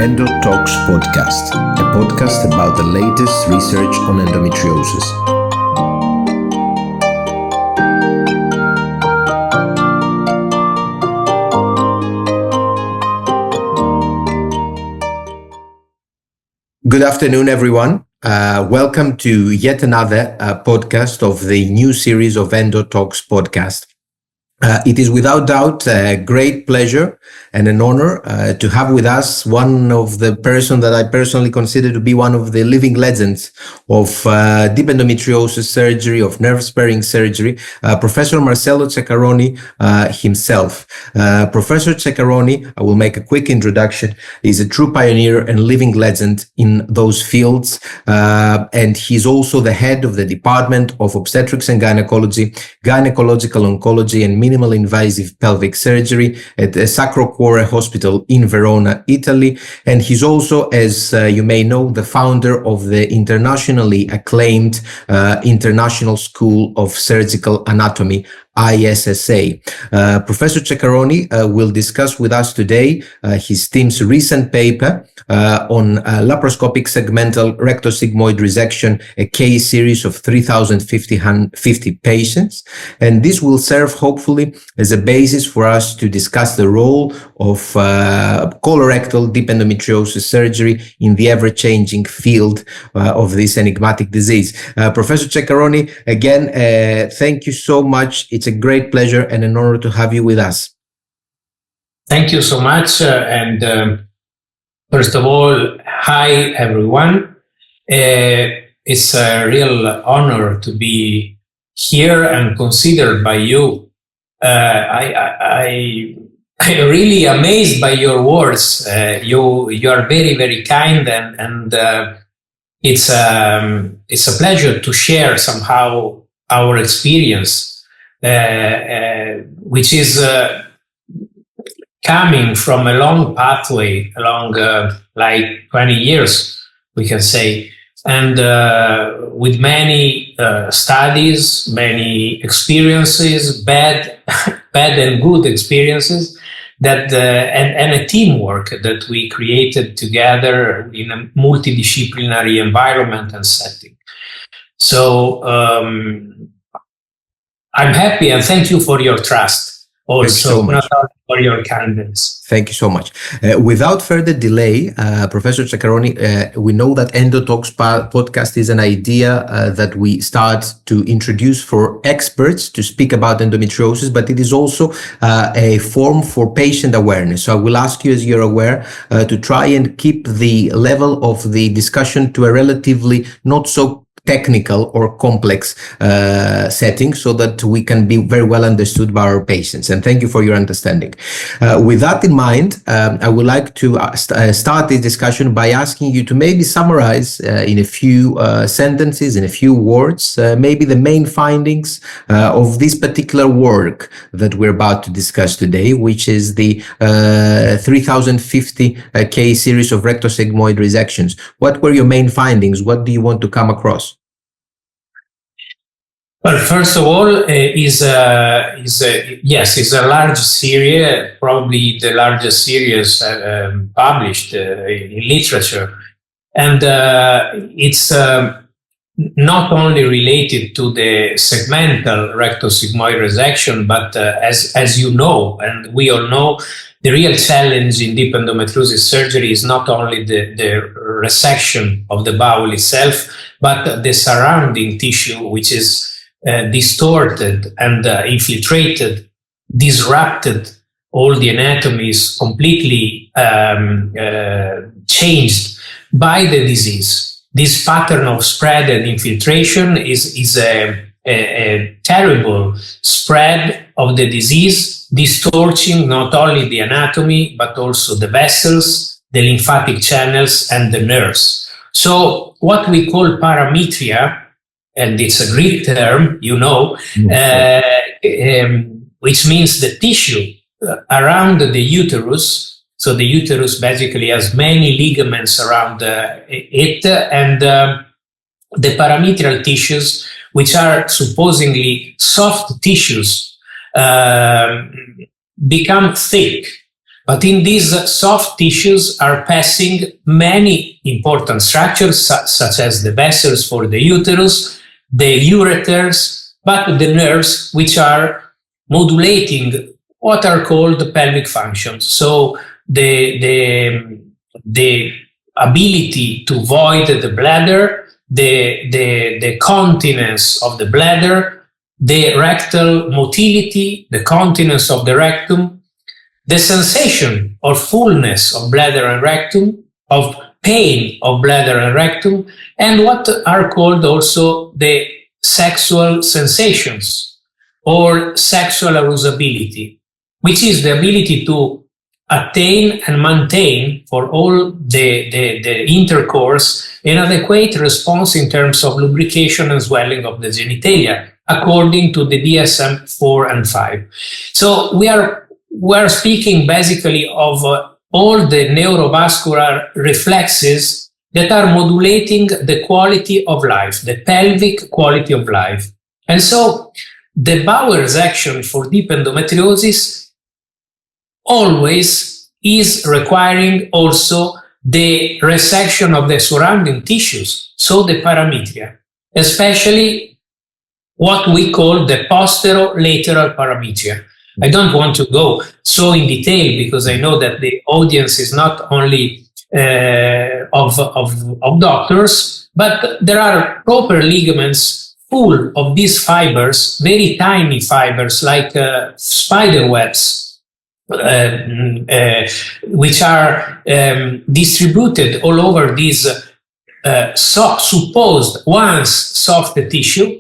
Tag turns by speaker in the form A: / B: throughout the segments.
A: Endotalks podcast, a podcast about the latest research on endometriosis. Good afternoon, everyone. Welcome to yet another podcast of the new series of Endotalks podcast. It is without doubt a great pleasure and an honor to have with us one of the person that I personally consider to be one of the living legends of deep endometriosis surgery, of nerve-sparing surgery, Professor Marcello Ceccaroni himself. Professor Ceccaroni, I will make a quick introduction, is a true pioneer and living legend in those fields, and he's also the head of the Department of Obstetrics and Gynecology, Gynecological Oncology and Minimal Invasive Pelvic Surgery at the Sacro Cuore Hospital in Verona, Italy. And he's also, as you may know, the founder of the internationally acclaimed International School of Surgical Anatomy, ISSA. Professor Ceccaroni will discuss with us today his team's recent paper on laparoscopic segmental rectosigmoid resection, a case series of 3,050 patients. And this will serve hopefully as a basis for us to discuss the role of colorectal deep endometriosis surgery in the ever-changing field of this enigmatic disease. Professor Ceccaroni, again, thank you so much. It's a great pleasure and an honor to have you with us.
B: Thank you so much. First of all, hi, everyone. It's a real honor to be here and considered by you. I'm really amazed by your words. You are very, very kind, and it's a pleasure to share somehow our experience. Which is coming from a long pathway, along like 20 years, we can say, and with many studies, many experiences, bad and good experiences, that and a teamwork that we created together in a multi-disciplinary environment and setting. So I'm happy, and thank you for your trust also, not only for your kindness.
A: Thank you so much. Without further delay, Professor Ceccaroni, we know that Endotalks podcast is an idea that we start to introduce for experts to speak about endometriosis, but it is also a form for patient awareness. So I will ask you, as you're aware, to try and keep the level of the discussion to a relatively not so technical or complex setting, so that we can be very well understood by our patients. And thank you for your understanding. With that in mind, I would like to start this discussion by asking you to maybe summarize in a few sentences, in a few words, maybe the main findings of this particular work that we're about to discuss today, which is the 3,050 case series of rectosigmoid resections. What were your main findings? What do you want to come across?
B: Well, first of all, is a large series, probably the largest series published in literature, and it's not only related to the segmental rectosigmoid resection, but as you know, and we all know, the real challenge in deep endometriosis surgery is not only the resection of the bowel itself, but the surrounding tissue, which is distorted and infiltrated, disrupted. All the anatomy is completely changed by the disease. This pattern of spread and infiltration is a terrible spread of the disease, distorting not only the anatomy, but also the vessels, the lymphatic channels, and the nerves. So what we call parametria, and it's a Greek term, you know, which means the tissue around the uterus. So the uterus basically has many ligaments around it, and the parametrial tissues, which are supposedly soft tissues, become thick But in these soft tissues are passing many important structures, such as the vessels for the uterus, the ureters, but the nerves, which are modulating what are called the pelvic functions. So the ability to void the bladder, the continence of the bladder, the rectal motility, the continence of the rectum, the sensation of fullness of bladder and rectum, of pain of bladder and rectum, and what are called also the sexual sensations or sexual arousability, which is the ability to attain and maintain for all the intercourse an adequate response in terms of lubrication and swelling of the genitalia, according to the DSM-4 and 5. So we are speaking basically of all the neurovascular reflexes that are modulating the quality of life, the pelvic quality of life. And so the Bowers action for deep endometriosis always is requiring also the resection of the surrounding tissues, so the parametria, especially what we call the posterolateral parametria. I don't want to go so in detail because I know that the audience is not only of doctors, but there are proper ligaments full of these fibers, very tiny fibers like spider webs, which are distributed all over this supposed once soft tissue,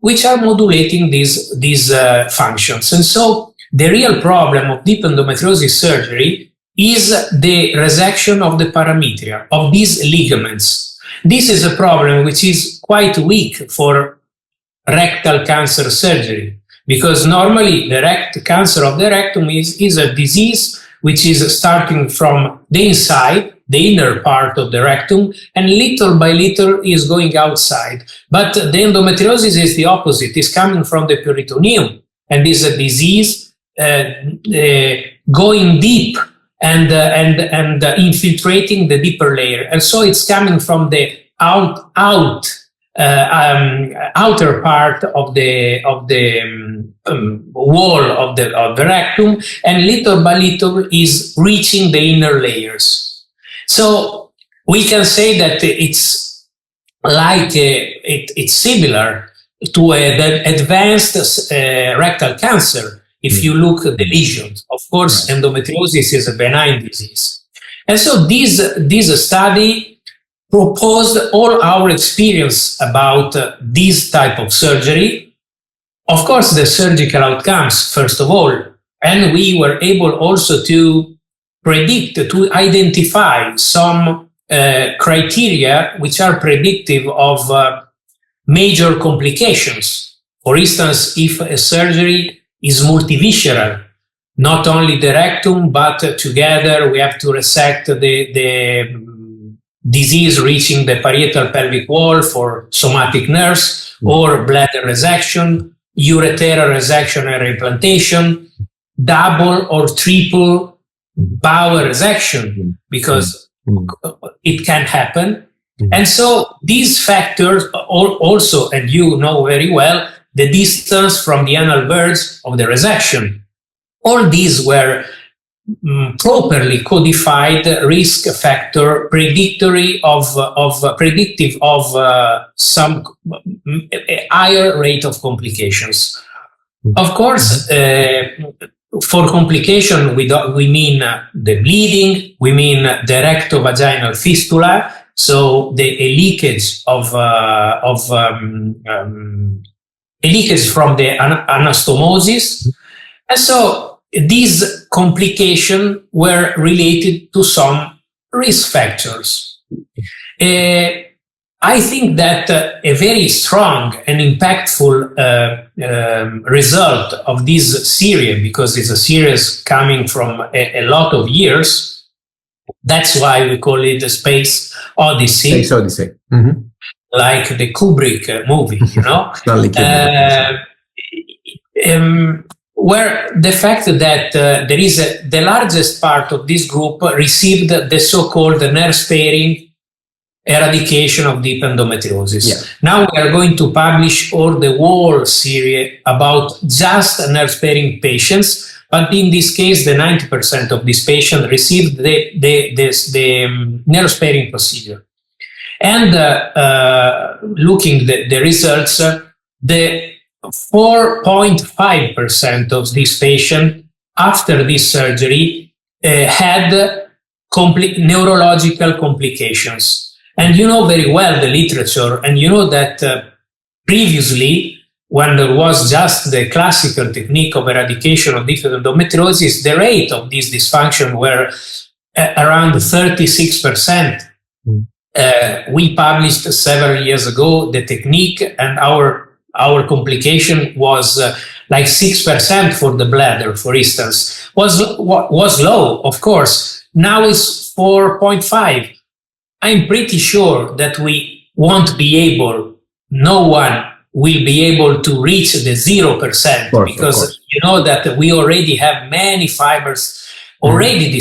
B: which are modulating these functions. And so the real problem of deep endometriosis surgery is the resection of the parametria, of these ligaments. This is a problem which is quite weak for rectal cancer surgery, because normally the cancer of the rectum is a disease which is starting from the inside, the inner part of the rectum, and little by little is going outside. But the endometriosis is the opposite, it's coming from the peritoneum, and is a disease going deep and infiltrating the deeper layer. And so it's coming from the outer part of the wall of the rectum, and little by little is reaching the inner layers. So we can say that it's like it's similar to an advanced rectal cancer if you look at the lesions. Of course, endometriosis is a benign disease. And so this study proposed all our experience about this type of surgery. Of course, the surgical outcomes, first of all, and we were able also to predict, to identify some criteria which are predictive of major complications. For instance, if a surgery is multivisceral, not only the rectum, but together we have to resect the disease reaching the parietal pelvic wall for somatic nerves, or bladder resection, ureteral resection and reimplantation, double or triple Bowers resection, because it can happen. And so these factors also, and you know very well, the distance from the anal verge of the resection, all these were properly codified risk factor predictive of some higher rate of complications. Of course, for complication, we mean the bleeding, we mean the rectovaginal fistula, so a leakage of a leakage from the anastomosis. And so these complications were related to some risk factors. I think that a very strong and impactful result of this series, because it's a series coming from a lot of years, that's why we call it the Space Odyssey.
A: Space Odyssey. Mm-hmm.
B: Like the Kubrick movie, you know. where the fact that the largest part of this group received the so-called nerve-sparing eradication of deep endometriosis. Yeah. Now we are going to publish the whole series about just nerve-sparing patients, but in this case, the 90% of these patients received the nerve-sparing procedure. And looking at the results, the 4.5% of these patients after this surgery had neurological complications. And you know very well the literature, and you know that previously, when there was just the classical technique of eradication of deep endometriosis, the rate of this dysfunction were around 36%. We published several years ago the technique, and our complication was like 6% for the bladder, for instance. Was low, of course. Now it's 4.5. I'm pretty sure that we won't be able, no one will be able to reach the 0%, because you know that we already have many fibers already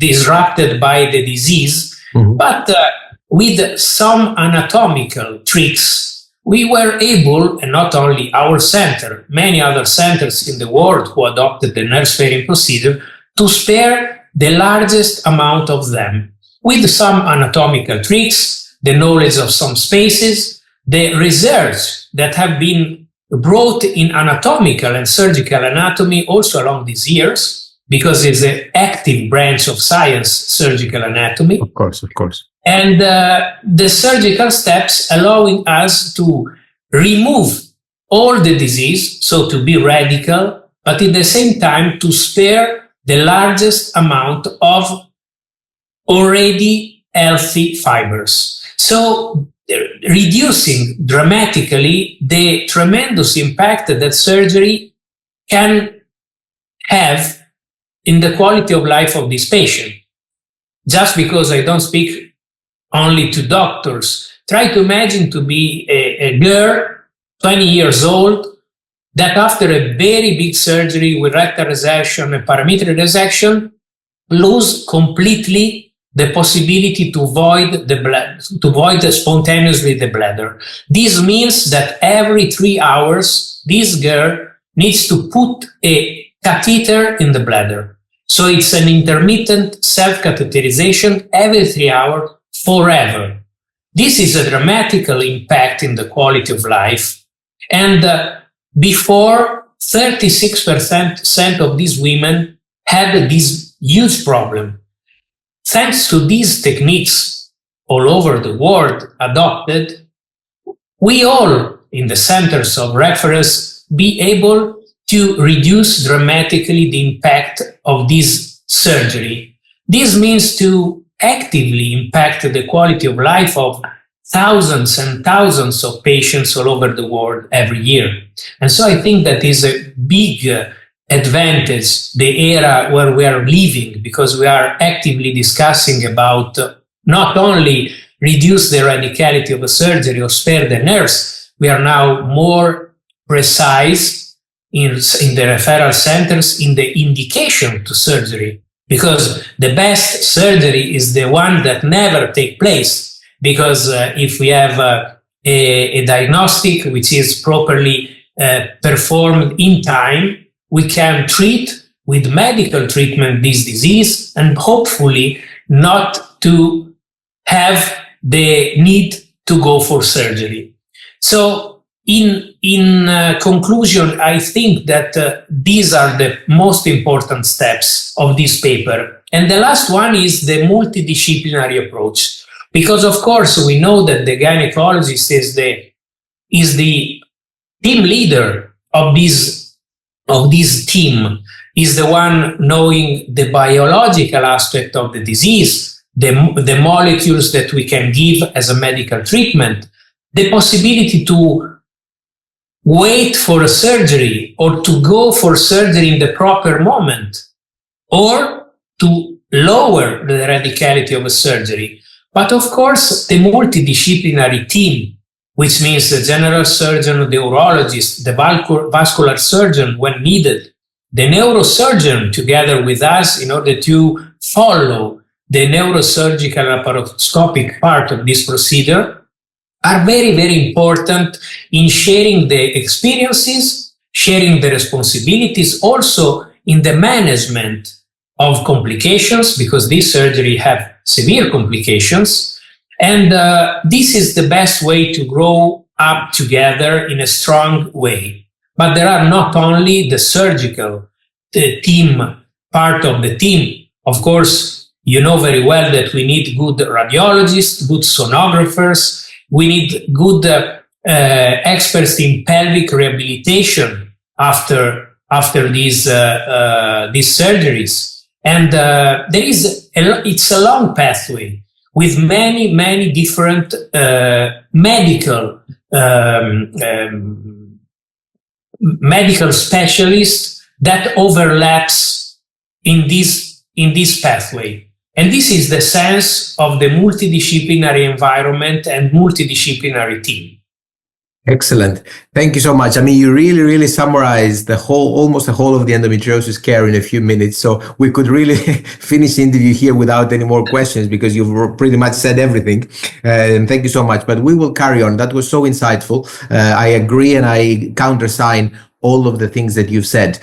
B: disrupted by the disease. But with some anatomical tricks, we were able, and not only our center, many other centers in the world who adopted the nerve-sparing procedure, to spare the largest amount of them. With some anatomical tricks, the knowledge of some spaces, the research that have been brought in anatomical and surgical anatomy also along these years, because it's an active branch of science, surgical anatomy.
A: Of course.
B: And the surgical steps allowing us to remove all the disease, so to be radical, but at the same time to spare the largest amount of already healthy fibers. So reducing dramatically the tremendous impact that surgery can have in the quality of life of this patient. Just because I don't speak only to doctors, try to imagine to be a girl, 20 years old, that after a very big surgery with rectal resection and parametric resection, lose completely the possibility to void spontaneously the bladder. This means that every 3 hours, this girl needs to put a catheter in the bladder. So it's an intermittent self-catheterization every 3 hours forever. This is a dramatical impact in the quality of life. And before, 36% of these women had this huge problem. Thanks to these techniques all over the world adopted, we all in the centers of reference be able to reduce dramatically the impact of this surgery. This means to actively impact the quality of life of thousands and thousands of patients all over the world every year. And so I think that is a big advantage, the era where we are living, because we are actively discussing about not only reduce the radicality of a surgery or spare the nerves, we are now more precise in the referral centers in the indication to surgery, because the best surgery is the one that never take place, because if we have a diagnostic which is properly performed in time, we can treat with medical treatment this disease and hopefully not to have the need to go for surgery. So in conclusion, I think that these are the most important steps of this paper. And the last one is the multidisciplinary approach. Because of course we know that the gynecologist is the team leader of this team, is the one knowing the biological aspect of the disease, the molecules that we can give as a medical treatment, the possibility to wait for a surgery or to go for surgery in the proper moment, or to lower the radicality of a surgery. But of course, the multidisciplinary team which means the general surgeon, the urologist, the vascular surgeon when needed, the neurosurgeon together with us in order to follow the neurosurgical laparoscopic part of this procedure, are very, very important in sharing the experiences, sharing the responsibilities, also in the management of complications, because this surgery have severe complications. And this is the best way to grow up together in a strong way. But there are not only the surgical team, part of the team. Of course, you know very well that we need good radiologists, good sonographers. We need good experts in pelvic rehabilitation after these surgeries. And it's a long pathway with many, many different medical specialists that overlaps in this pathway. And this is the sense of the multidisciplinary environment and multidisciplinary team.
A: Excellent. Thank you so much. I mean, you really, really summarized almost the whole of the endometriosis care in a few minutes. So we could really finish the interview here without any more questions, because you've pretty much said everything. And thank you so much. But we will carry on. That was so insightful. I agree, and I countersign all of the things that you've said.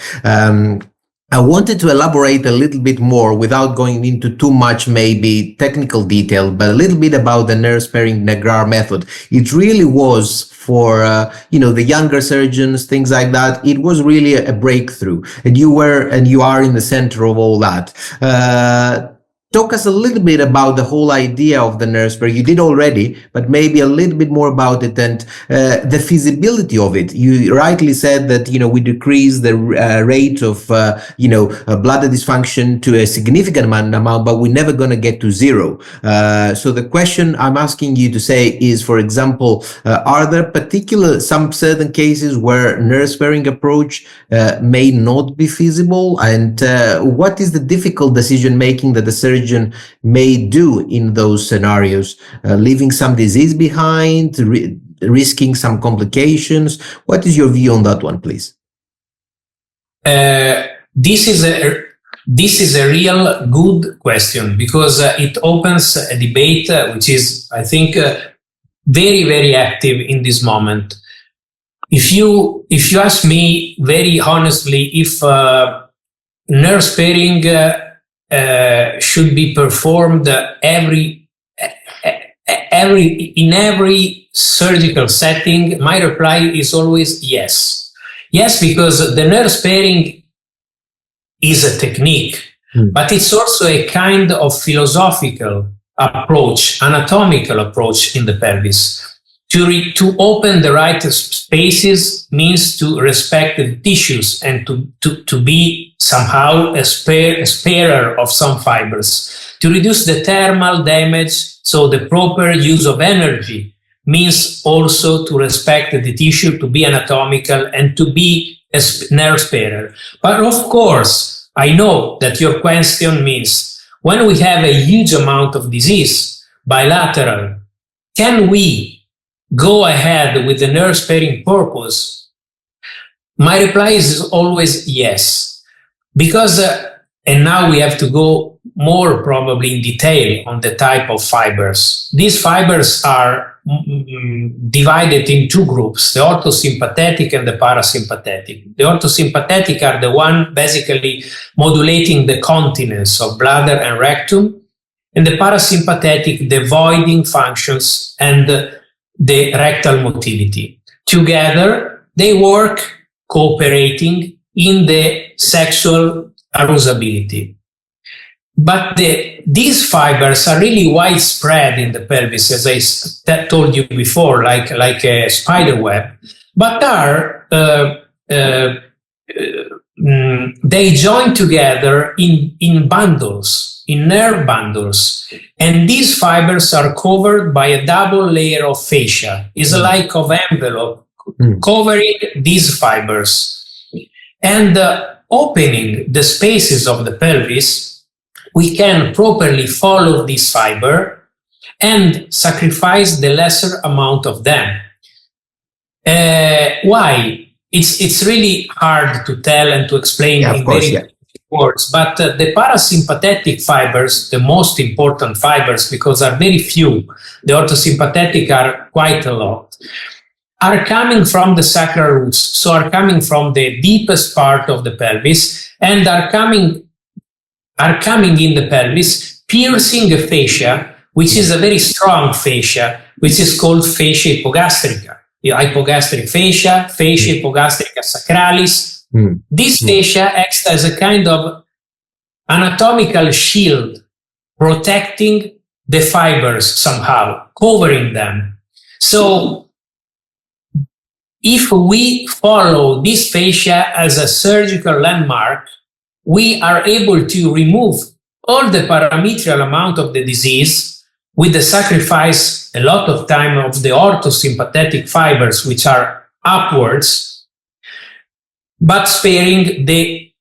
A: I wanted to elaborate a little bit more without going into too much maybe technical detail, but a little bit about the nerve-sparing Negrar method. It really was for, the younger surgeons, things like that. It was really a breakthrough, and you are in the center of all that. Talk us a little bit about the whole idea of the nerve spare. You did already, but maybe a little bit more about it and the feasibility of it. You rightly said that, we decrease the rate of, bladder dysfunction to a significant amount, but we're never going to get to zero. So the question I'm asking you to say is, for example, are there some certain cases where nerve sparing approach may not be feasible? And what is the difficult decision making that the surgeon may do in those scenarios, leaving some disease behind, risking some complications? What is your view on that one, please?
B: This is a real good question, because it opens a debate which is, I think, very, very active in this moment. If you ask me very honestly, if nerve sparing should be performed in every surgical setting, my reply is always yes. Yes, because the nerve sparing is a technique, but it's also a kind of philosophical approach, anatomical approach in the pelvis. To open the right spaces means to respect the tissues and to be somehow a sparer of some fibers. To reduce the thermal damage, so the proper use of energy, means also to respect the tissue, to be anatomical, and to be a nerve sparer. But of course, I know that your question means, when we have a huge amount of disease, bilateral, can we go ahead with the nerve sparing purpose? My reply is always yes, because and now we have to go more probably in detail on the type of fibers. These fibers are divided in two groups, the orthosympathetic and the parasympathetic. The orthosympathetic are the one basically modulating the continence of bladder and rectum, and the parasympathetic, the voiding functions and the rectal motility. Together, they work cooperating in the sexual arousability. But these fibers are really widespread in the pelvis, as I told you before, like a spider web, but they join together in bundles, in nerve bundles, and these fibers are covered by a double layer of fascia. It's like of envelope covering these fibers, and opening the spaces of the pelvis. We can properly follow this fiber and sacrifice the lesser amount of them. Why? It's really hard to tell and to explain in very words, but the parasympathetic fibers, the most important fibers, because are very few, the orthosympathetic are quite a lot, are coming from the sacral roots, so are coming from the deepest part of the pelvis, and are coming in the pelvis, piercing a fascia, which is a very strong fascia, which is called fascia hypogastrica. Hypogastric fascia, fascia hypogastrica sacralis. This fascia acts as a kind of anatomical shield, protecting the fibers somehow, covering them. So if we follow this fascia as a surgical landmark, we are able to remove all the parametrial amount of the disease with the sacrifice a lot of time of the orthosympathetic fibers, which are upwards, but sparing the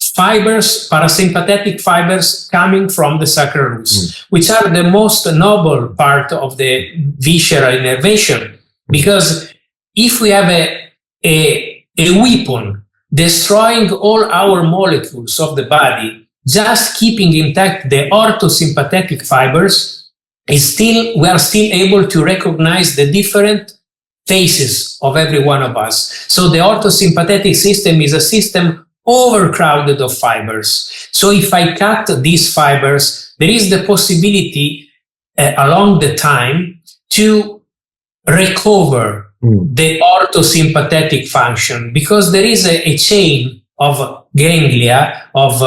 B: fibers, parasympathetic fibers coming from the sacral roots, which are the most noble part of the visceral innervation. Because if we have a weapon destroying all our molecules of the body, just keeping intact the orthosympathetic fibers, we are still able to recognize the different faces of every one of us. So the orthosympathetic system is a system overcrowded of fibers. So if I cut these fibers, there is the possibility along the time to recover the orthosympathetic function, because there is a chain of ganglia, of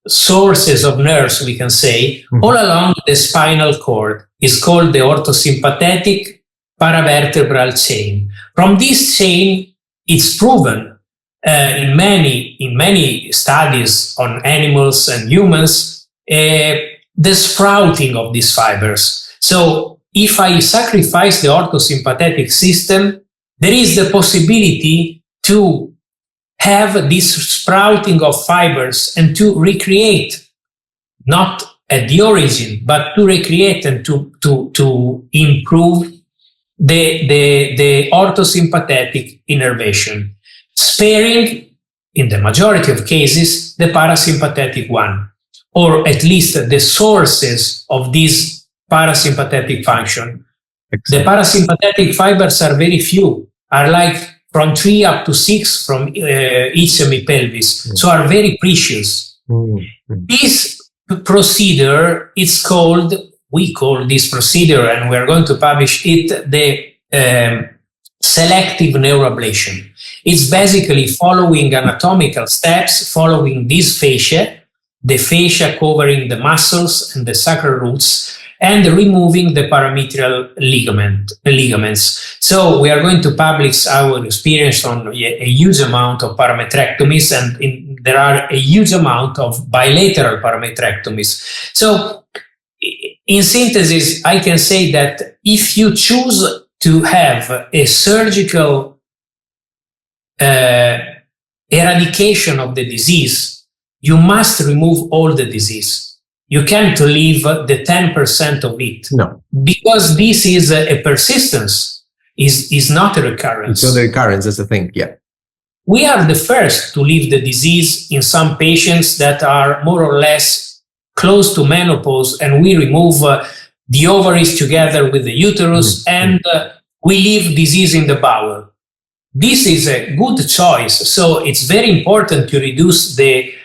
B: sources of nerves, we can say, all along the spinal cord. Is called the orthosympathetic paravertebral chain. From this chain, it's proven in many studies on animals and humans, the sprouting of these fibers. So if I sacrifice the orthosympathetic system, there is the possibility to have this sprouting of fibers and to recreate, not at the origin, but to recreate and to improve the orthosympathetic innervation, sparing, in the majority of cases, the parasympathetic one, or at least the sources of this parasympathetic function. Excellent. The parasympathetic fibers are very few, are like from 3 up to 6 from each semipelvis, so are very precious. This procedure, we call this procedure, and we're going to publish it, the selective neuroablation. It's basically following anatomical steps, following this fascia, the fascia covering the muscles and the sacral roots, and removing the parametrial ligaments. So we are going to publish our experience on a huge amount of parametrectomies, and there are a huge amount of bilateral parametrectomies. So in synthesis, I can say that if you choose to have a surgical eradication of the disease, you must remove all the disease. You can't leave the 10% of it. No. Because this is a persistence, is not a recurrence.
A: It's not a recurrence, that's the thing, yeah.
B: We are the first to leave the disease in some patients that are more or less close to menopause, and we remove the ovaries together with the uterus, and we leave disease in the bowel. This is a good choice. So it's very important to reduce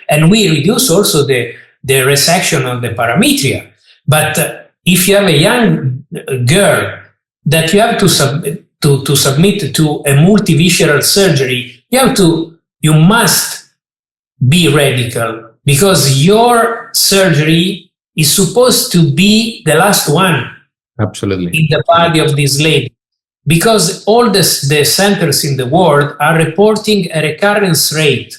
B: and we reduce also the resection of the parametria. But if you have a young girl that you have to submit to a multivisceral surgery, you must be radical, because your surgery is supposed to be the last one.
A: Absolutely.
B: In the body of this lady. Because all the centers in the world are reporting a recurrence rate,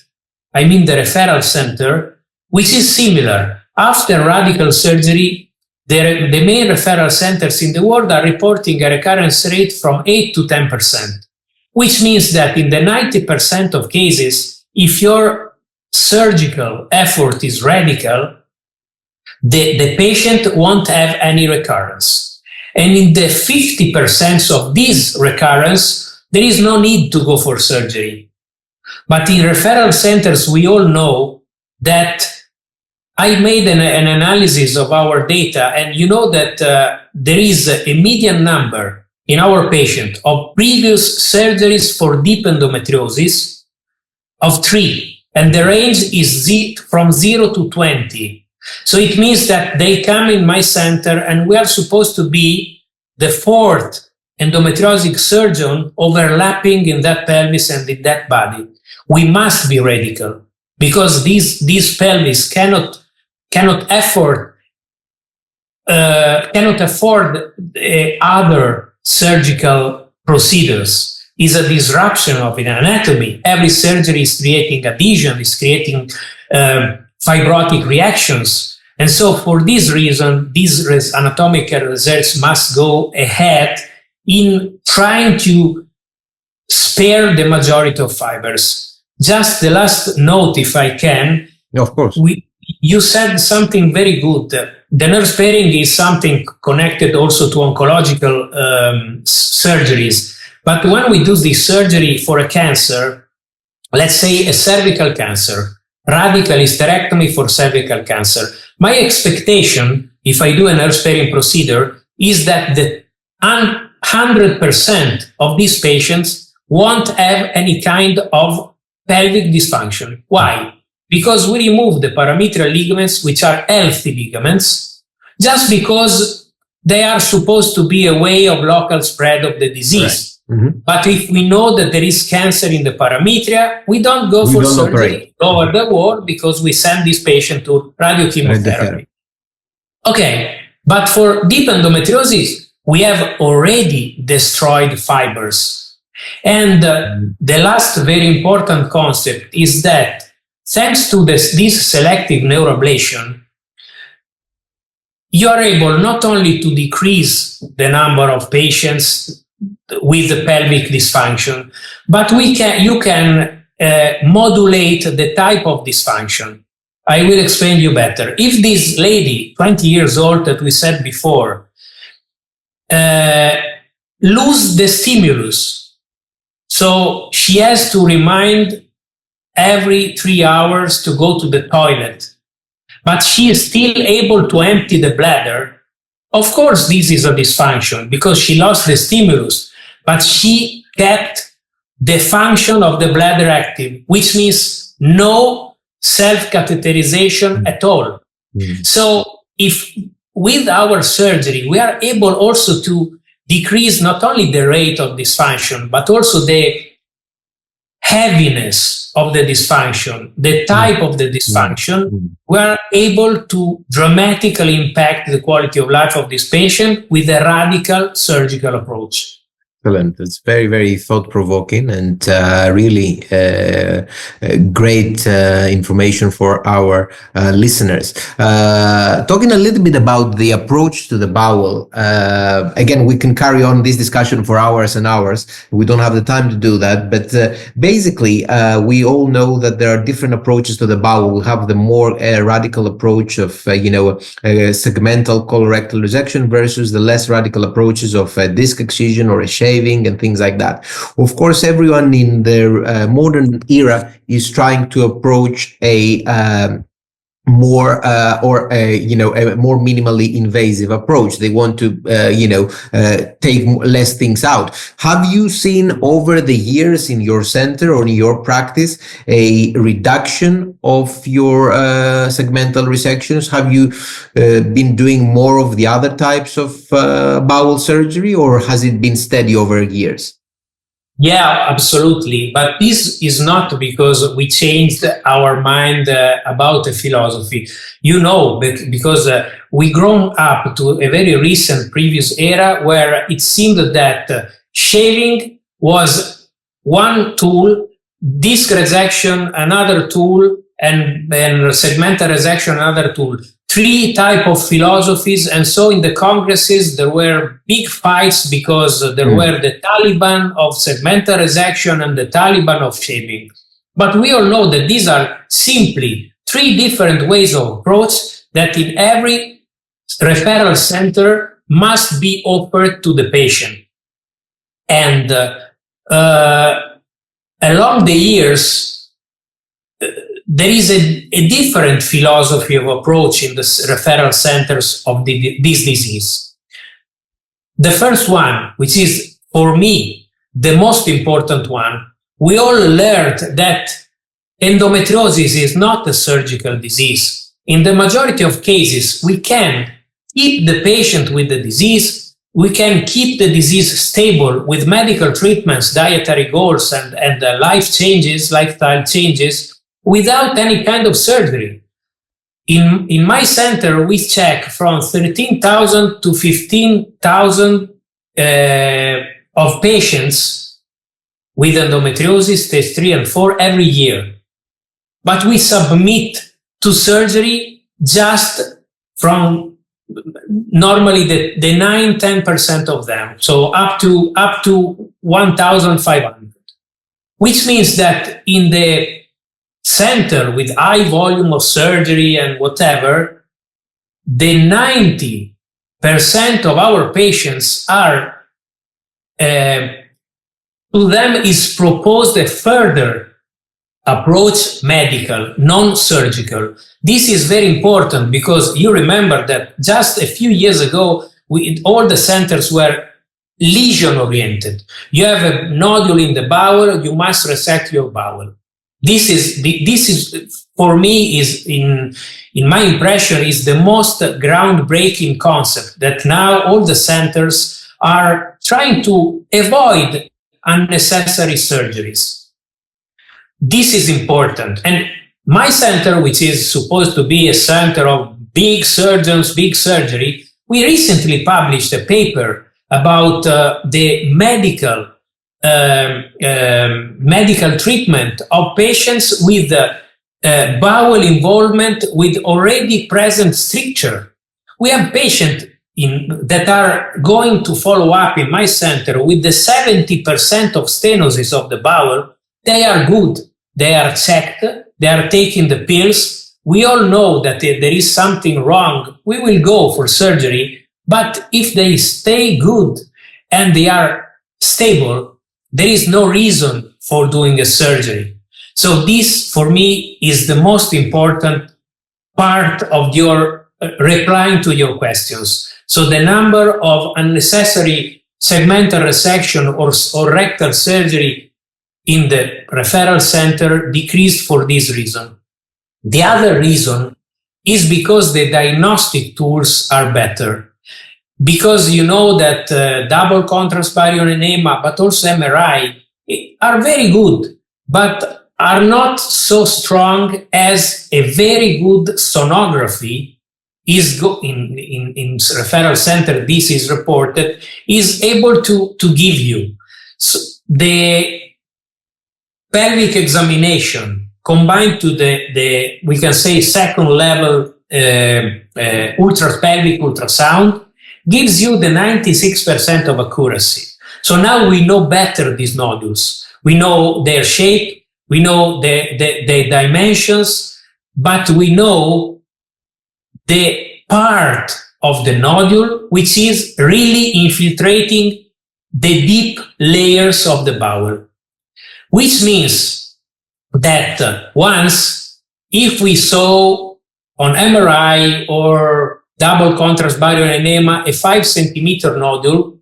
B: I mean the referral center, which is similar. After radical surgery, the main referral centers in the world are reporting a recurrence rate from 8 to 10%, which means that in the 90% of cases, if your surgical effort is radical, the patient won't have any recurrence. And in the 50% of this recurrence, there is no need to go for surgery. But in referral centers, we all know that I made an analysis of our data, and you know that there is a median number in our patient of previous surgeries for deep endometriosis of 3, and the range is from 0 to 20. So it means that they come in my center, and we are supposed to be the 4th endometriosis surgeon overlapping in that pelvis and in that body. We must be radical, because these pelvis cannot afford other surgical procedures. Is a disruption of an anatomy. Every surgery is creating adhesion, is creating fibrotic reactions. And so for this reason, these anatomical research must go ahead in trying to spare the majority of fibers. Just the last note, if I can.
A: Of course.
B: You said something very good. The nerve sparing is something connected also to oncological surgeries. But when we do this surgery for a cancer, let's say a cervical cancer, radical hysterectomy for cervical cancer, my expectation, if I do a nerve sparing procedure, is that the 100% of these patients won't have any kind of pelvic dysfunction. Why? Because we remove the parametrial ligaments, which are healthy ligaments, just because they are supposed to be a way of local spread of the disease.
A: Right. Mm-hmm.
B: But if we know that there is cancer in the parametria, we don't go for surgery over the wall, because we send this patient to radiochemotherapy. Okay, but for deep endometriosis, we have already destroyed fibers. And the last very important concept is that thanks to this selective neuroablation, you are able not only to decrease the number of patients with the pelvic dysfunction, but you can modulate the type of dysfunction. I will explain you better. If this lady, 20 years old that we said before, lose the stimulus, so she has to remind every 3 hours to go to the toilet, but she is still able to empty the bladder, of course this is a dysfunction, because she lost the stimulus, but she kept the function of the bladder active, which means no self-catheterization at all. Mm. So if with our surgery, we are able also to decrease not only the rate of dysfunction, but also the heaviness of the dysfunction, the type of the dysfunction, we are able to dramatically impact the quality of life of this patient with a radical surgical approach.
A: Excellent. It's very, very thought-provoking and really great information for our listeners. Talking a little bit about the approach to the bowel. Again, we can carry on this discussion for hours and hours. We don't have the time to do that. But basically, we all know that there are different approaches to the bowel. We have the more radical approach of, segmental colorectal resection versus the less radical approaches of a disc excision or a shaving and things like that. Of course, everyone in the modern era is trying to approach a more a more minimally invasive approach. They want to take less things out. Have you seen over the years in your center or in your practice a reduction of your segmental resections? Have you been doing more of the other types of bowel surgery, or has it been steady over years?
B: Yeah, absolutely. But this is not because we changed our mind about the philosophy. Because we grown up to a very recent previous era where it seemed that shaving was one tool, disc resection another tool, and segmental resection another tool. 3 types of philosophies, and so in the congresses there were big fights because there were the Taliban of segmental resection and the Taliban of shaving. But we all know that these are simply 3 different ways of approach that in every referral center must be offered to the patient. And along the years, there is a different philosophy of approach in the referral centers of this disease. The first one, which is for me the most important one, we all learned that endometriosis is not a surgical disease. In the majority of cases, we can keep the patient with the disease. We can keep the disease stable with medical treatments, dietary goals, and lifestyle changes without any kind of surgery. In my center, we check from 13,000 to 15,000 of patients with endometriosis stage 3 and 4 every year. But we submit to surgery just from normally the 9-10% of them, so up to 1,500, which means that in the center with high volume of surgery and whatever, the 90% of our patients are, to them is proposed a further approach, medical, non-surgical. This is very important because you remember that just a few years ago, all the centers were lesion-oriented. You have a nodule in the bowel, you must resect your bowel. This is for me, is in my impression, is the most groundbreaking concept that now all the centers are trying to avoid unnecessary surgeries. This is important. And my center, which is supposed to be a center of big surgeons, big surgery, we recently published a paper about the medical treatment of patients with bowel involvement with already present stricture. We have patients that are going to follow up in my center with the 70% of stenosis of the bowel. They are good. They are checked. They are taking the pills. We all know that if there is something wrong, we will go for surgery. But if they stay good and they are stable, there is no reason for doing a surgery. So this, for me, is the most important part of your replying to your questions. So the number of unnecessary segmental resection or rectal surgery in the referral center decreased for this reason. The other reason is because the diagnostic tools are better. Because you know that double contrast barrier enema, but also MRI, are very good, but are not so strong as a very good sonography is in referral center. This is reported, is able to give you. So the pelvic examination combined to the we can say second level pelvic ultrasound gives you the 96% of accuracy. So now we know better these nodules. We know their shape, we know the dimensions, but we know the part of the nodule which is really infiltrating the deep layers of the bowel. Which means that once, if we saw on MRI or double contrast barrier enema a 5 centimeter nodule,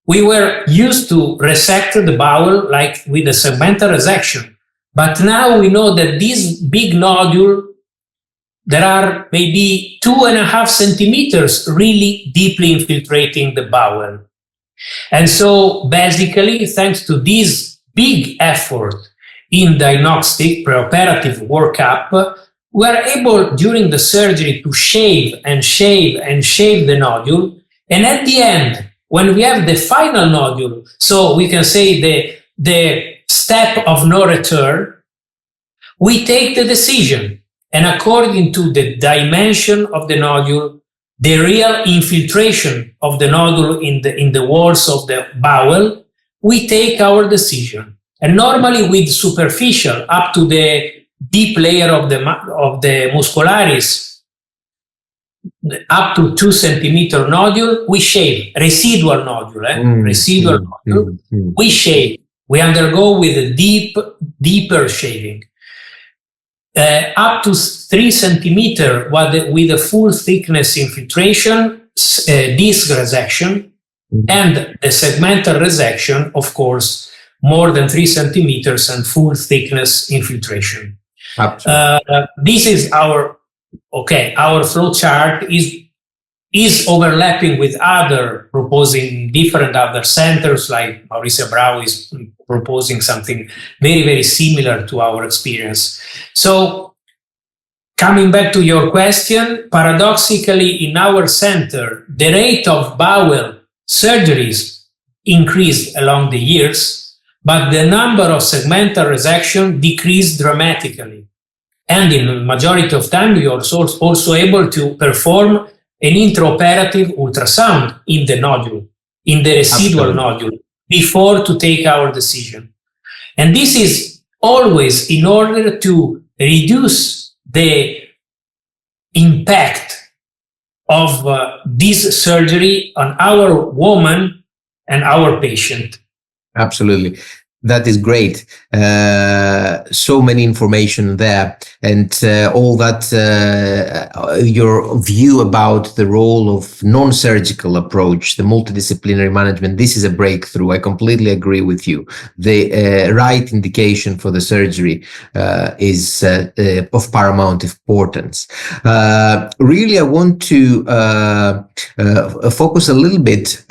B: we were used to resect the bowel like with a segmental resection. But now we know that this big nodule, there are maybe 2.5 centimeters really deeply infiltrating the bowel. And so basically, thanks to this big effort in diagnostic preoperative workup, we are able during the surgery to shave the nodule. And at the end, when we have the final nodule, so we can say the step of no return, we take the decision. And according to the dimension of the nodule, the real infiltration of the nodule in the walls of the bowel, we take our decision. And normally with superficial up to the deep layer of the muscularis, up to 2 centimeter nodule, we shave. Residual nodule, we shave. We undergo with a deeper shaving. Up to 3 centimeter with a full thickness infiltration, disc resection, and the segmental resection, of course, more than 3 centimeters and full thickness infiltration. This is our flow chart is overlapping with different other centers, like Mauricio Brau is proposing something very, very similar to our experience. So coming back to your question, paradoxically, in our center, the rate of bowel surgeries increased along the years, but the number of segmental resection decreased dramatically. And in the majority of time, we are also able to perform an intraoperative ultrasound in the nodule, in the residual nodule, before to take our decision. And this is always in order to reduce the impact of this surgery on our woman and our patient.
A: Absolutely. That is great. So many information there, and all that, your view about the role of non-surgical approach, the multidisciplinary management, this is a breakthrough. I completely agree with you. The right indication for the surgery is of paramount importance. Really, I want to focus a little bit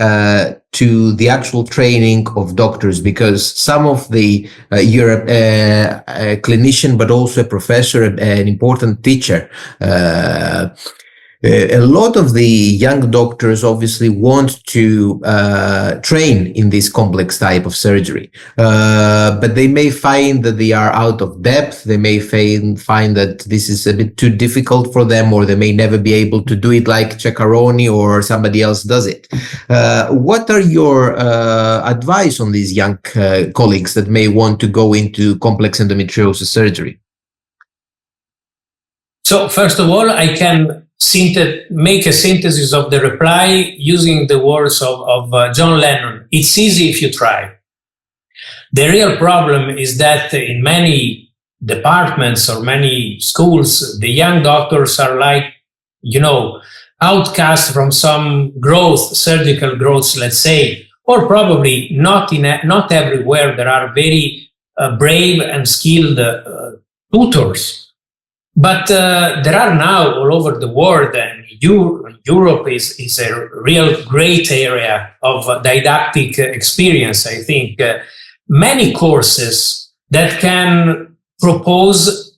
A: to the actual training of doctors, because some of the you're a clinician, but also a professor, an important teacher. A lot of the young doctors obviously want to train in this complex type of surgery, but they may find that they are out of depth. They may find that this is a bit too difficult for them, or they may never be able to do it like Ceccaroni or somebody else does it. What are your advice on these young colleagues that may want to go into complex endometriosis surgery?
B: So first of all, I can make a synthesis of the reply using the words of John Lennon. It's easy if you try. The real problem is that in many departments or many schools, the young doctors are like, outcast from some surgical growth, let's say, or probably not everywhere. There are very brave and skilled tutors. But there are now all over the world, and Europe is a real great area of didactic experience, I think. Many courses that can propose,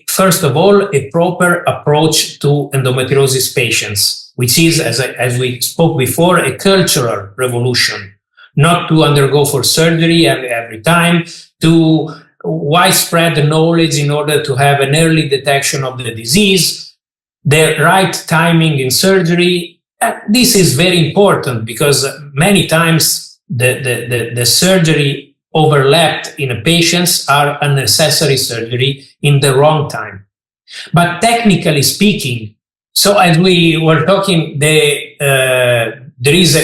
B: first of all, a proper approach to endometriosis patients, which is, as we spoke before, a cultural revolution, not to undergo for surgery every time, to widespread knowledge in order to have an early detection of the disease, the right timing in surgery. This is very important because many times the surgery overlapped in a patients are unnecessary surgery in the wrong time. But technically speaking, so as we were talking, there is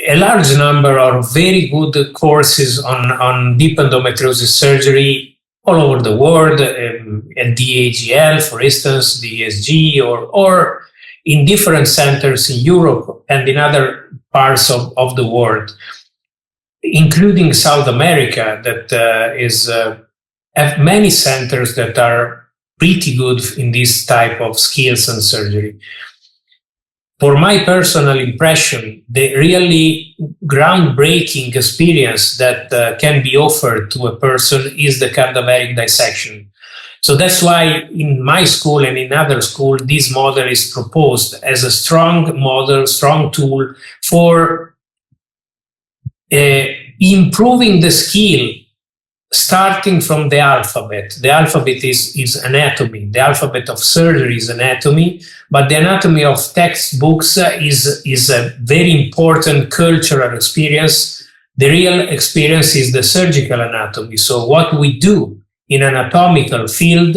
B: a large number of very good courses on deep endometriosis surgery all over the world, at the AGL, for instance, the ESG, or in different centers in Europe and in other parts of the world, including South America, that have many centers that are pretty good in this type of skills and surgery. For my personal impression, the really groundbreaking experience that can be offered to a person is the cadaveric dissection. So that's why in my school and in other schools, this model is proposed as a strong model, strong tool for improving the skill, starting from the alphabet. The alphabet is anatomy. The alphabet of surgery is anatomy, but the anatomy of textbooks is a very important cultural experience. The real experience is the surgical anatomy. So what we do in anatomical field,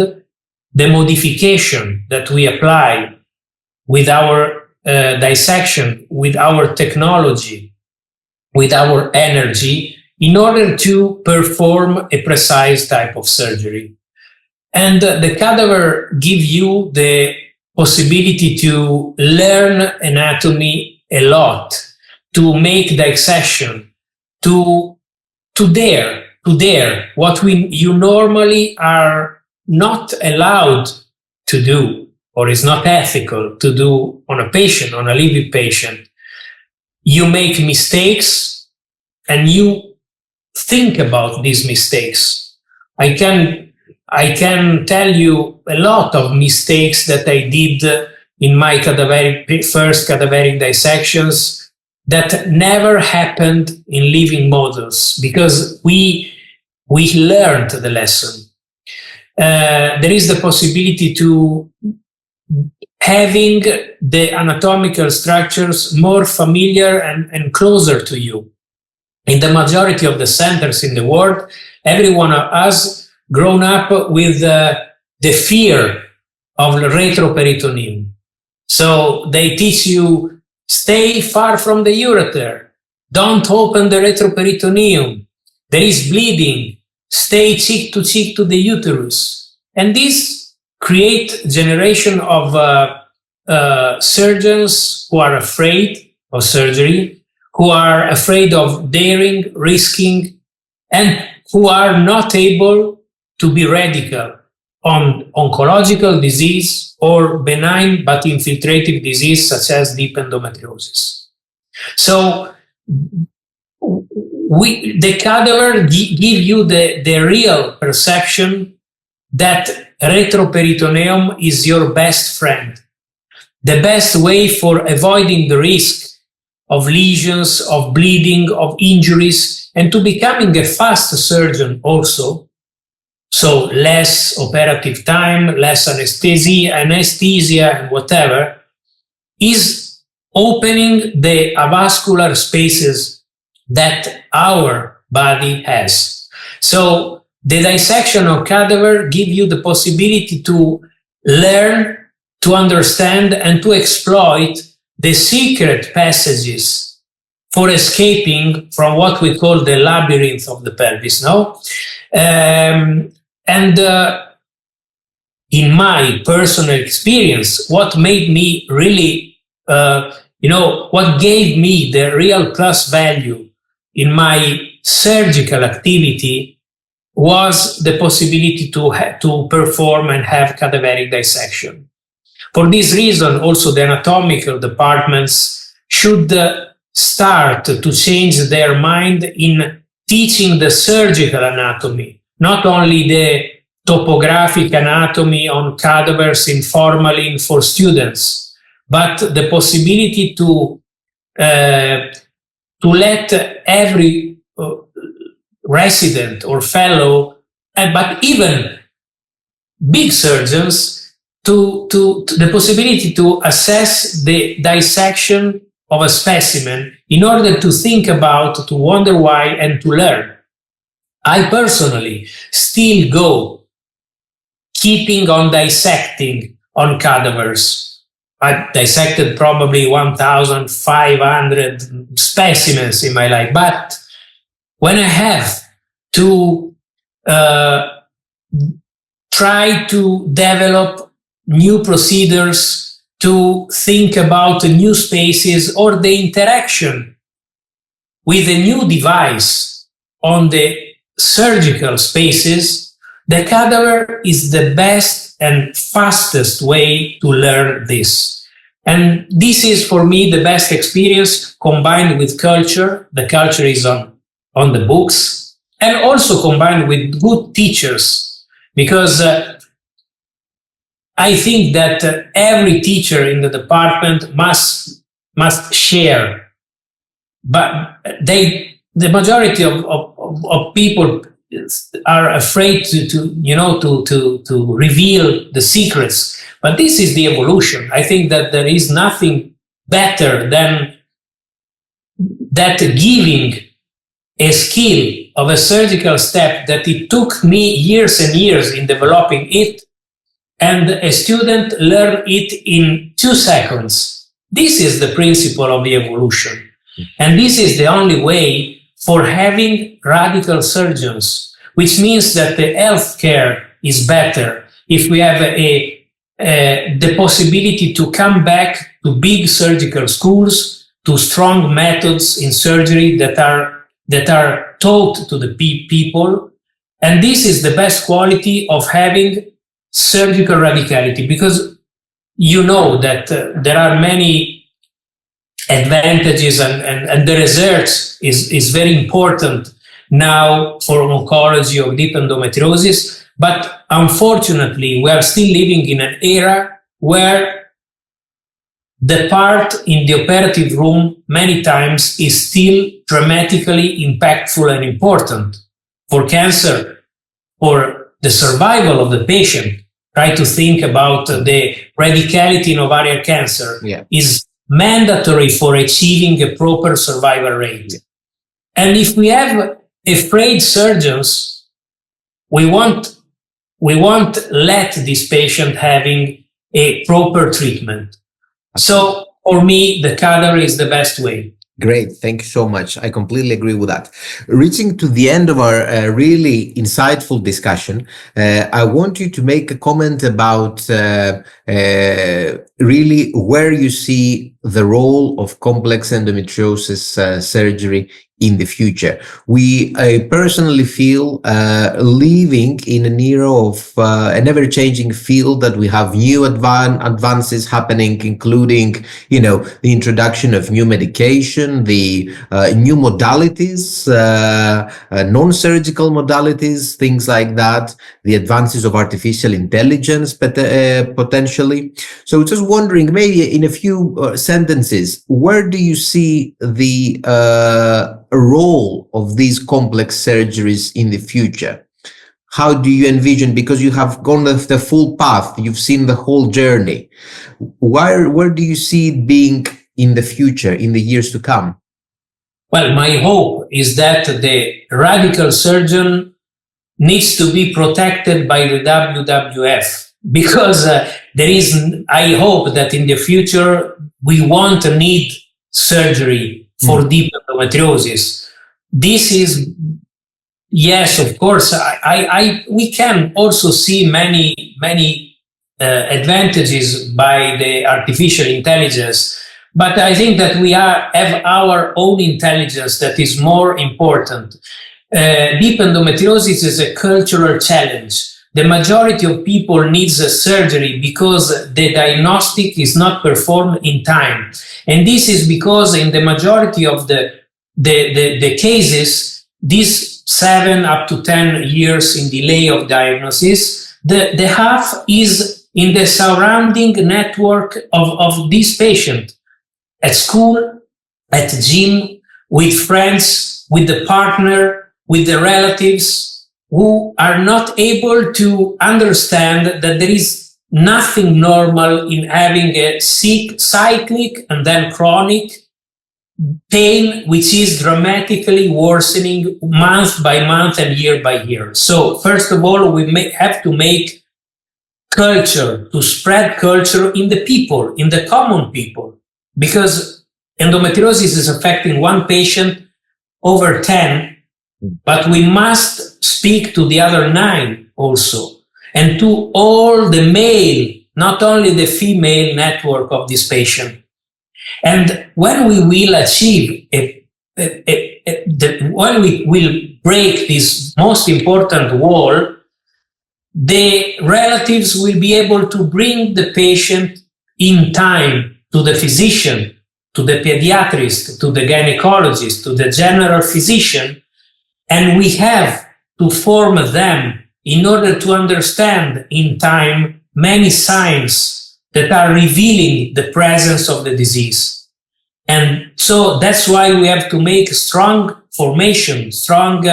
B: the modification that we apply with our dissection, with our technology, with our energy, in order to perform a precise type of surgery. And the cadaver give you the possibility to learn anatomy a lot, to make dissection, to dare what you normally are not allowed to do, or is not ethical to do on a patient, on a living patient. You make mistakes and you think about these mistakes. I can tell you a lot of mistakes that I did in my first cadaveric dissections that never happened in living models, because we learned the lesson. There is the possibility to having the anatomical structures more familiar and closer to you. In the majority of the centers in the world, every one of us grown up with the fear of retroperitoneum. So they teach you, stay far from the ureter, don't open the retroperitoneum, there is bleeding, stay cheek to the uterus. And this create generation of surgeons who are afraid of surgery, who are afraid of daring, risking, and who are not able to be radical on oncological disease or benign but infiltrative disease such as deep endometriosis. So the cadaver give you the real perception that retroperitoneum is your best friend, the best way for avoiding the risk of lesions, of bleeding, of injuries, and to becoming a fast surgeon also. So less operative time, less anesthesia and whatever, is opening the avascular spaces that our body has. So the dissection of cadaver give you the possibility to learn, to understand, and to exploit the secret passages for escaping from what we call the labyrinth of the pelvis, no? In my personal experience, what made me really, what gave me the real plus value in my surgical activity was the possibility to perform and have cadaveric dissection. For this reason, also the anatomical departments should start to change their mind in teaching the surgical anatomy, not only the topographic anatomy on cadavers in formalin for students, but the possibility to let every resident or fellow, but even big surgeons, to the possibility to assess the dissection of a specimen in order to think about, to wonder why, and to learn. I personally still go keeping on dissecting on cadavers. I dissected probably 1,500 specimens in my life, but when I have to try to develop new procedures, to think about new spaces or the interaction with a new device on the surgical spaces, the cadaver is the best and fastest way to learn this. And this is for me the best experience combined with culture. The culture is on the books, and also combined with good teachers, because I think that every teacher in the department must share, but the majority of people are afraid to reveal the secrets. But this is the evolution. I think that there is nothing better than that giving a skill of a surgical step that it took me years and years in developing it, and a student learn it in 2 seconds. This is the principle of the evolution. And this is the only way for having radical surgeons, which means that the healthcare is better if we have the possibility to come back to big surgical schools, to strong methods in surgery that are taught to the people. And this is the best quality of having surgical radicality, because you know that there are many advantages, and the research is very important now for oncology of deep endometriosis. But unfortunately, we are still living in an era where the part in the operative room many times is still dramatically impactful and important for cancer or the survival of the patient. Try to think about the radicality in ovarian cancer is mandatory for achieving a proper survival rate. And if we have afraid surgeons, we won't let this patient having a proper treatment. So for me, the cadaver is the best way.
A: Great. Thank you so much. I completely agree with that. Reaching to the end of our really insightful discussion, I want you to make a comment about really where you see the role of complex endometriosis surgery in the future. I personally feel living in an era of an ever-changing field, that we have new advances happening, including, the introduction of new medication, the new modalities, non-surgical modalities, things like that, the advances of artificial intelligence potentially. So just wondering, maybe in a few sentences, where do you see the role of these complex surgeries in the future? How do you envision, because you have gone the full path, you've seen the whole journey, where do you see it being in the future, in the years to come?
B: Well, my hope is that the radical surgeon needs to be protected by the WWF, because I hope that in the future we won't need surgery for deep endometriosis. This is, yes, of course, we can also see many advantages by the artificial intelligence, but I think that we have our own intelligence that is more important. Deep endometriosis is a cultural challenge. The majority of people needs a surgery because the diagnostic is not performed in time. And this is because in the majority of the cases, these 7 up to 10 years in delay of diagnosis, the half is in the surrounding network of this patient, at school, at gym, with friends, with the partner, with the relatives, who are not able to understand that there is nothing normal in having a cyclic and then chronic pain, which is dramatically worsening month by month and year by year. So first of all, we have to make culture, to spread culture in the people, in the common people, because endometriosis is affecting one patient over 10, but we must speak to the other 9 also, and to all the male, not only the female network of this patient. And when we will achieve, when we will break this most important wall, the relatives will be able to bring the patient in time to the physician, to the pediatrist, to the gynecologist, to the general physician, and we have to form them in order to understand in time many signs that are revealing the presence of the disease. And so that's why we have to make strong formation, strong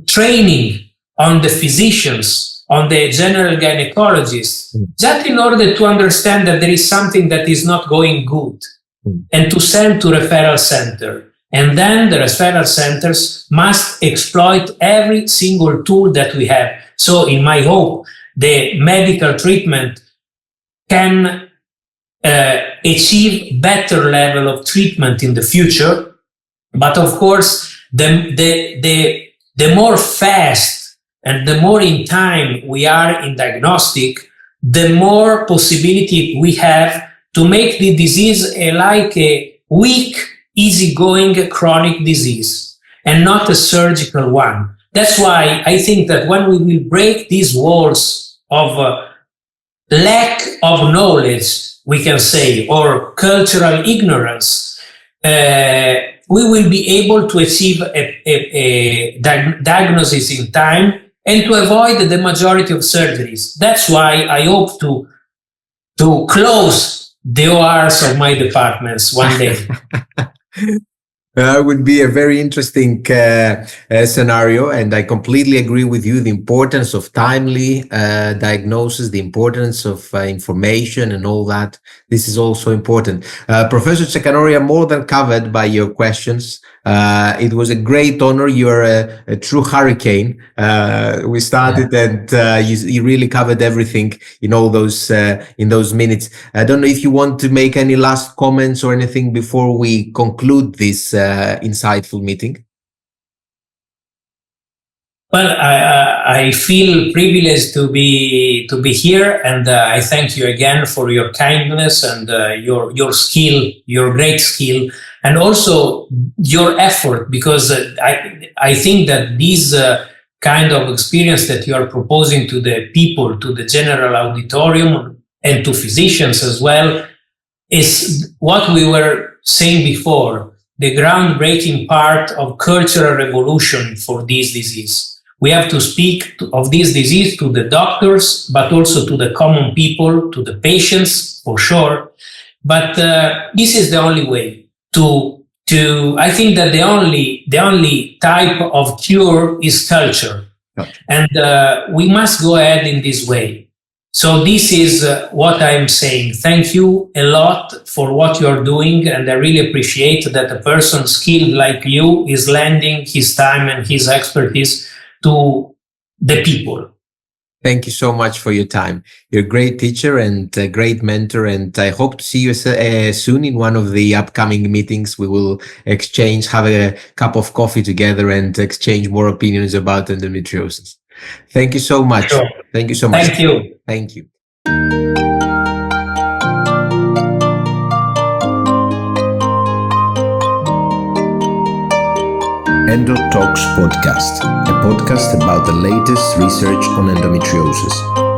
B: training on the physicians, on the general gynecologists, just in order to understand that there is something that is not going good, and to send to referral center. And then the referral centers must exploit every single tool that we have. So in my hope, the medical treatment can achieve better level of treatment in the future, But of course, the more fast and the more in time we are in diagnostic, the more possibility we have to make the disease like a weak, easygoing chronic disease and not a surgical one. That's why I think that when we will break these walls of lack of knowledge, we can say, or cultural ignorance, we will be able to achieve a diagnosis in time and to avoid the majority of surgeries. That's why I hope to close the ORs of my departments one day.
A: Would be a very interesting scenario, and I completely agree with you. The importance of timely diagnosis, the importance of information and all that. This is also important. Professor Ceccaroni, I'm more than covered by your questions. It was a great honor. You're a true hurricane. We started and you really covered everything in all those in those minutes. I don't know if you want to make any last comments or anything before we conclude this insightful meeting.
B: Well, I feel privileged to be here, and I thank you again for your kindness and your skill, your great skill, and also your effort, because I think that this kind of experience that you are proposing to the people, to the general auditorium, and to physicians as well, is what we were saying before, the groundbreaking part of cultural revolution for this disease. We have to speak of this disease to the doctors, but also to the common people, to the patients, for sure. But this is the only way to. I think that the only type of cure is culture, and we must go ahead in this way. So this is what I'm saying. Thank you a lot for what you're doing, and I really appreciate that a person skilled like you is lending his time and his expertise to the people.
A: Thank you so much for your time. You're a great teacher and a great mentor, and I hope to see you soon in one of the upcoming meetings. We will have a cup of coffee together and exchange more opinions about endometriosis. Thank you so much.
B: Sure.
A: Thank you so much.
B: Thank you.
A: Thank you. Endotalks podcast, a podcast about the latest research on endometriosis.